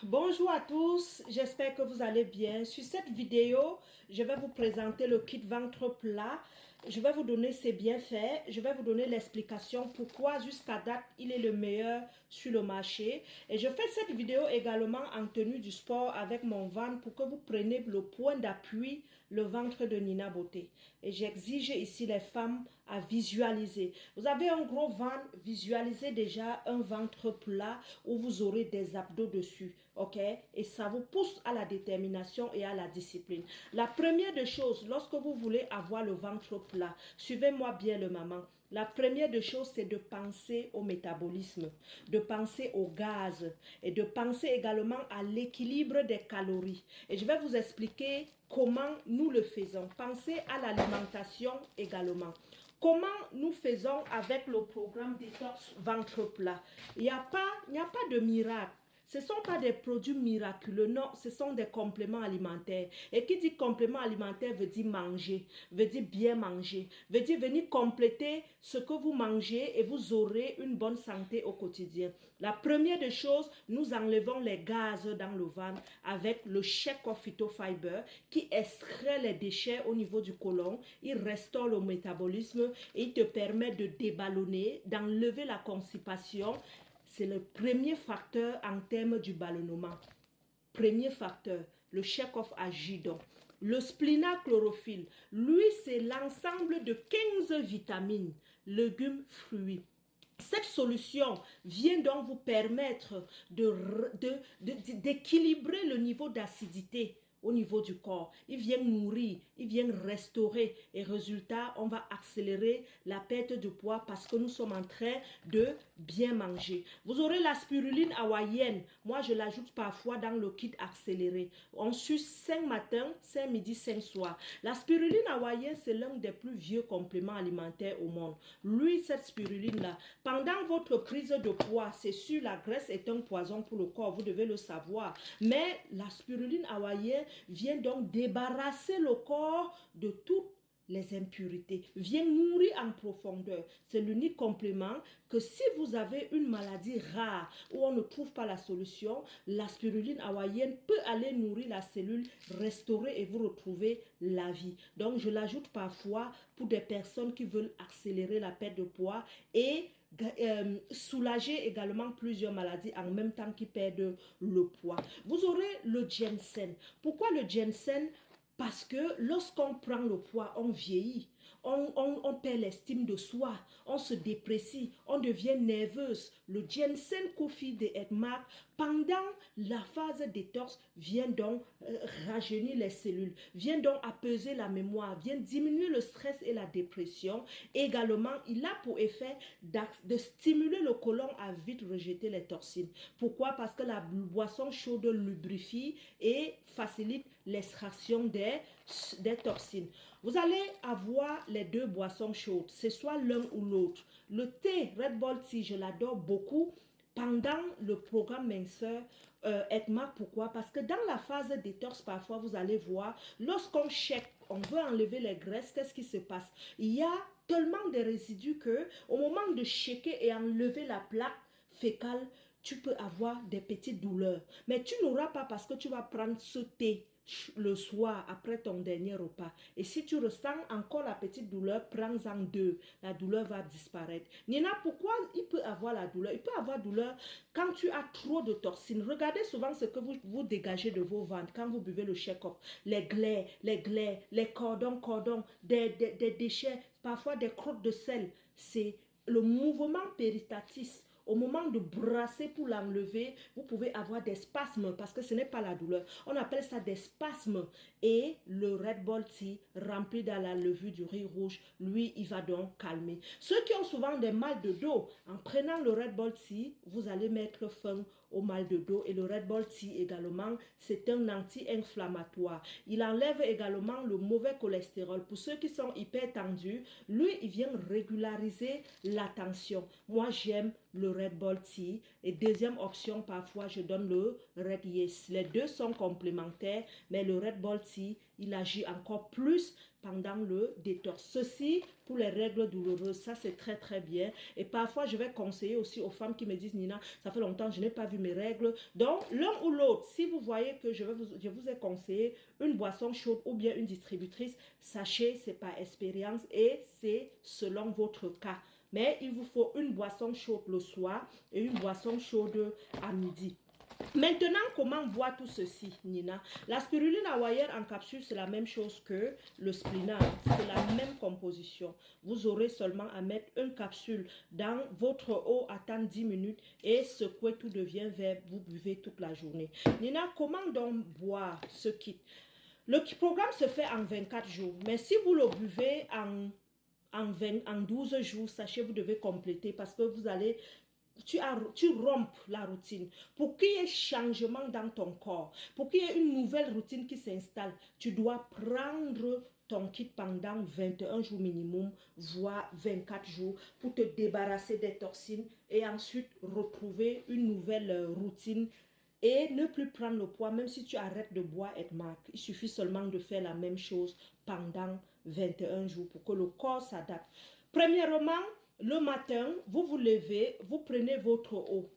Bonjour à tous, j'espère que vous allez bien. Sur cette vidéo, je vais vous présenter le kit ventre plat. Je vais vous donner ses bienfaits, je vais vous donner l'explication pourquoi jusqu'à date il est le meilleur sur le marché. Et je fais cette vidéo également en tenue du sport avec mon ventre pour que vous preniez le point d'appui, le ventre de Nina Beauté. Et j'exige ici les femmes à visualiser. Vous avez un gros ventre, visualisez déjà un ventre plat où vous aurez des abdos dessus. Ok, et ça vous pousse à la détermination et à la discipline. La première des choses, lorsque vous voulez avoir le ventre plat, suivez-moi bien le maman. La première des choses, c'est de penser au métabolisme, de penser au gaz et de penser également à l'équilibre des calories. Et je vais vous expliquer comment nous le faisons. Pensez à l'alimentation également. Comment nous faisons avec le programme détox ventre plat? Il n'y a pas de miracle. Ce ne sont pas des produits miraculeux, non, ce sont des compléments alimentaires. Et qui dit complément alimentaire veut dire manger, veut dire bien manger, veut dire venir compléter ce que vous mangez et vous aurez une bonne santé au quotidien. La première des choses, nous enlevons les gaz dans le ventre avec le Shake of Phytofiber qui extrait les déchets au niveau du côlon, il restaure le métabolisme et il te permet de déballonner, d'enlever la constipation. C'est le premier facteur en termes du ballonnement. Premier facteur, le check-off agit donc. Le splinachlorophylle, lui, c'est l'ensemble de 15 vitamines, légumes, fruits. Cette solution vient donc vous permettre d'équilibrer le niveau d'acidité au niveau du corps. Il vient nourrir, il vient restaurer et résultat, on va accélérer la perte de poids parce que nous sommes en train de bien manger. Vous aurez la spiruline hawaïenne. Moi, je l'ajoute parfois dans le kit accéléré. On suce 5 matins, 5 midi, 5 soirs. La spiruline hawaïenne, c'est l'un des plus vieux compléments alimentaires au monde. Lui, cette spiruline-là, pendant votre prise de poids, c'est sûr, la graisse est un poison pour le corps, vous devez le savoir. Mais la spiruline hawaïenne vient donc débarrasser le corps de toutes les impuretés, vient nourrir en profondeur. C'est l'unique complément que si vous avez une maladie rare où on ne trouve pas la solution, la spiruline hawaïenne peut aller nourrir la cellule, restaurer et vous retrouver la vie. Donc je l'ajoute parfois pour des personnes qui veulent accélérer la perte de poids et soulager également plusieurs maladies en même temps qu'ils perdent le poids. Vous aurez le ginseng. Pourquoi le ginseng? Parce que lorsqu'on prend le poids, on vieillit, on perd l'estime de soi, on se déprécie, on devient nerveuse. Le ginseng coffee de Edmark, pendant la phase détox, vient donc rajeunir les cellules, vient donc apaiser la mémoire, vient diminuer le stress et la dépression. Également, il a pour effet de stimuler le côlon à vite rejeter les toxines. Pourquoi? Parce que la boisson chaude lubrifie et facilite l'extraction des toxines. Vous allez avoir les deux boissons chaudes, c'est soit l'un ou l'autre. Le thé Red Bull Tea, je l'adore beaucoup pendant le programme minceur Edmark. Pourquoi? Parce que dans la phase détox, parfois, vous allez voir, lorsqu'on shake, on veut enlever les graisses, qu'est-ce qui se passe? Il y a tellement de résidus que au moment de shaker et enlever la plaque fécale, tu peux avoir des petites douleurs. Mais tu n'auras pas parce que tu vas prendre ce thé le soir après ton dernier repas. Et si tu ressens encore la petite douleur, prends-en deux. La douleur va disparaître. Nina, pourquoi il peut avoir la douleur? Il peut avoir douleur quand tu as trop de toxines. Regardez souvent ce que vous dégagez de vos ventres quand vous buvez le Shake-Off. Les glaies, les cordons, des déchets, parfois des crottes de sel. C'est le mouvement péritatis. Au moment de brasser pour l'enlever, vous pouvez avoir des spasmes parce que ce n'est pas la douleur. On appelle ça des spasmes. Et le Red Bull Tea rempli dans la levure du riz rouge, lui, il va donc calmer. Ceux qui ont souvent des mal de dos, en prenant le Red Bull Tea, vous allez mettre fin au mal de dos. Et le Red Bull Tea également, c'est un anti-inflammatoire. Il enlève également le mauvais cholestérol. Pour ceux qui sont hyper tendus, lui, il vient régulariser la tension. Moi, j'aime le Red Bull Tea. Et deuxième option, parfois, je donne le Red Yes. Les deux sont complémentaires, mais le Red Bull Tea il agit encore plus pendant le détox. Ceci, pour les règles douloureuses, ça c'est très très bien. Et parfois, je vais conseiller aussi aux femmes qui me disent, Nina, ça fait longtemps que je n'ai pas vu mes règles. Donc, l'un ou l'autre, si vous voyez que je vous ai conseillé une boisson chaude ou bien une distributrice, sachez, c'est par expérience et c'est selon votre cas. Mais il vous faut une boisson chaude le soir et une boisson chaude à midi. Maintenant, comment boire tout ceci, Nina? La spiruline hawaïenne en capsule, c'est la même chose que le splina. C'est la même composition. Vous aurez seulement à mettre une capsule dans votre eau, attendre 10 minutes et secouer, tout devient vert. Vous buvez toute la journée. Nina, comment donc boire ce kit? Le programme se fait en 24 jours. Mais si vous le buvez en 12 jours, sachez, vous devez compléter parce que vous allez... Tu rompes la routine. Pour qu'il y ait changement dans ton corps, pour qu'il y ait une nouvelle routine qui s'installe, tu dois prendre ton kit pendant 21 jours minimum, voire 24 jours, pour te débarrasser des toxines et ensuite retrouver une nouvelle routine et ne plus prendre le poids, même si tu arrêtes de boire et de marquer. Il suffit seulement de faire la même chose pendant 21 jours pour que le corps s'adapte. Premièrement, le matin, vous vous levez, vous prenez votre eau.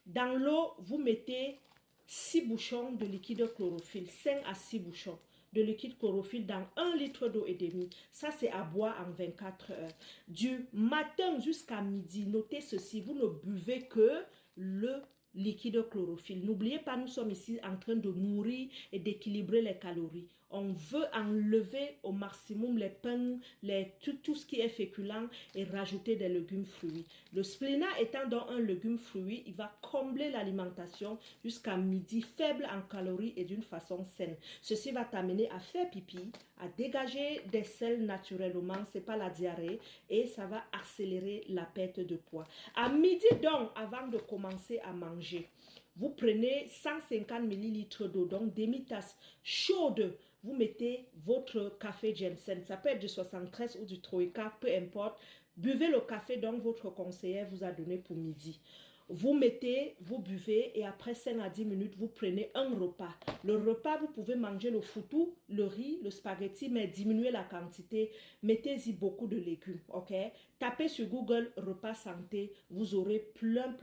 Dans l'eau, vous mettez 6 bouchons de liquide chlorophylle, 5 à 6 bouchons de liquide chlorophylle dans 1 litre d'eau et demi. Ça, c'est à boire en 24 heures. Du matin jusqu'à midi, notez ceci, vous ne buvez que le liquide chlorophylle. N'oubliez pas, nous sommes ici en train de nourrir et d'équilibrer les calories. On veut enlever au maximum les pains, tout ce qui est féculent et rajouter des légumes fruits. Le splina étant donc un légume fruit, il va combler l'alimentation jusqu'à midi, faible en calories et d'une façon saine. Ceci va t'amener à faire pipi, à dégager des selles naturellement, c'est pas la diarrhée, et ça va accélérer la perte de poids. À midi donc, avant de commencer à manger, vous prenez 150 ml d'eau, donc demi-tasse chaude. Vous mettez votre café Ginseng, ça peut être du 73 ou du Troïka, peu importe. Buvez le café dont votre conseillère vous a donné pour midi. Vous mettez, vous buvez et après 5 à 10 minutes, vous prenez un repas. Le repas, vous pouvez manger le foutou, le riz, le spaghetti, mais diminuez la quantité. Mettez-y beaucoup de légumes, ok? Tapez sur Google repas santé, vous aurez plein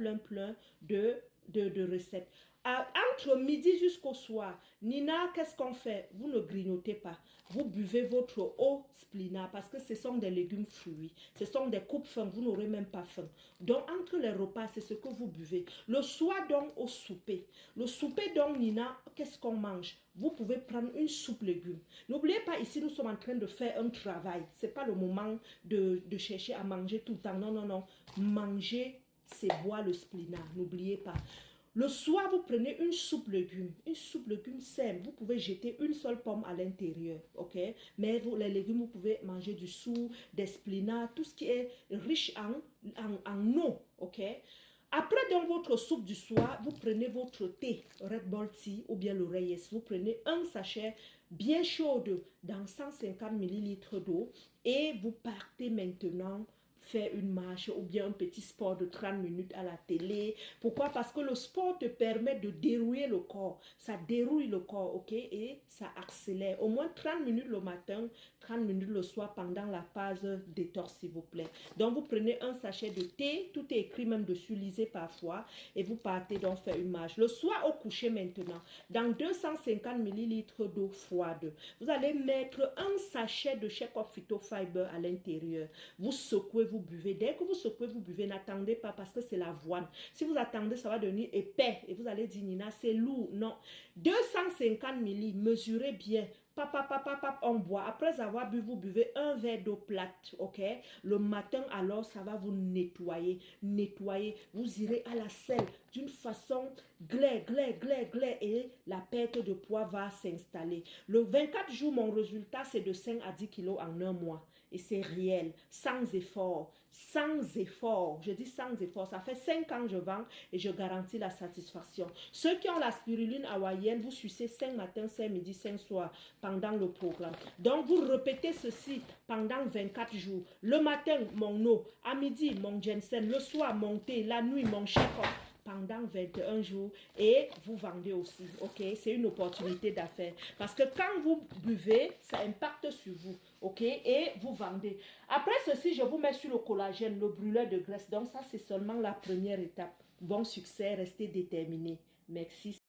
de recettes. Entre midi jusqu'au soir, Nina, qu'est-ce qu'on fait? Vous ne grignotez pas. Vous buvez votre eau splina parce que ce sont des légumes fruits. Ce sont des coupes faim. Vous n'aurez même pas faim. Donc, entre les repas, c'est ce que vous buvez. Le soir, donc, au souper. Le souper, donc, Nina, qu'est-ce qu'on mange? Vous pouvez prendre une soupe légumes. N'oubliez pas, ici, nous sommes en train de faire un travail. Ce n'est pas le moment de chercher à manger tout le temps. Non, non, non. Manger, c'est boire le splina. N'oubliez pas. Le soir, vous prenez une soupe légumes simple. Vous pouvez jeter une seule pomme à l'intérieur, ok? Mais les légumes, vous pouvez manger du sou, des splinats, tout ce qui est riche en eau, ok? Après, dans votre soupe du soir, vous prenez votre thé, Red Bull Tea ou bien le Reyes. Vous prenez un sachet bien chaud dans 150 ml d'eau et vous partez maintenant faire une marche ou bien un petit sport de 30 minutes à la télé. Pourquoi? Parce que le sport te permet de dérouiller le corps. Ça dérouille le corps, ok? Et ça accélère. Au moins 30 minutes le matin, 30 minutes le soir pendant la phase détox, s'il vous plaît. Donc, vous prenez un sachet de thé. Tout est écrit même dessus, lisez parfois. Et vous partez donc faire une marche. Le soir au coucher maintenant, dans 250 ml d'eau froide, vous allez mettre un sachet de Shake-Up Phytofiber à l'intérieur. Vous secouez, vous buvez. Dès que vous secouez, vous buvez. N'attendez pas parce que c'est l'avoine. Si vous attendez, ça va devenir épais. Et vous allez dire, Nina, c'est lourd. Non. 250 ml, mesurez bien. On boit. Après avoir bu, vous buvez un verre d'eau plate, ok? Le matin, alors, ça va vous nettoyer. Nettoyer. Vous irez à la selle d'une façon glaire, et la perte de poids va s'installer. Le 24 jours, mon résultat, c'est de 5 à 10 kilos en un mois. Et c'est réel, sans effort. Sans effort. Je dis sans effort. Ça fait 5 ans que je vends et je garantis la satisfaction. Ceux qui ont la spiruline hawaïenne, vous sucez 5 matins, 5 midi, 5 soirs pendant le programme. Donc, vous répétez ceci pendant 24 jours. Le matin, mon eau. À midi, mon ginseng. Le soir, mon thé. La nuit, mon Shake-Up. pendant 21 jours et vous vendez aussi, ok? C'est une opportunité d'affaires. Parce que quand vous buvez, ça impacte sur vous, ok? Et vous vendez. Après ceci, je vous mets sur le collagène, le brûleur de graisse. Donc ça, c'est seulement la première étape. Bon succès, restez déterminés. Merci.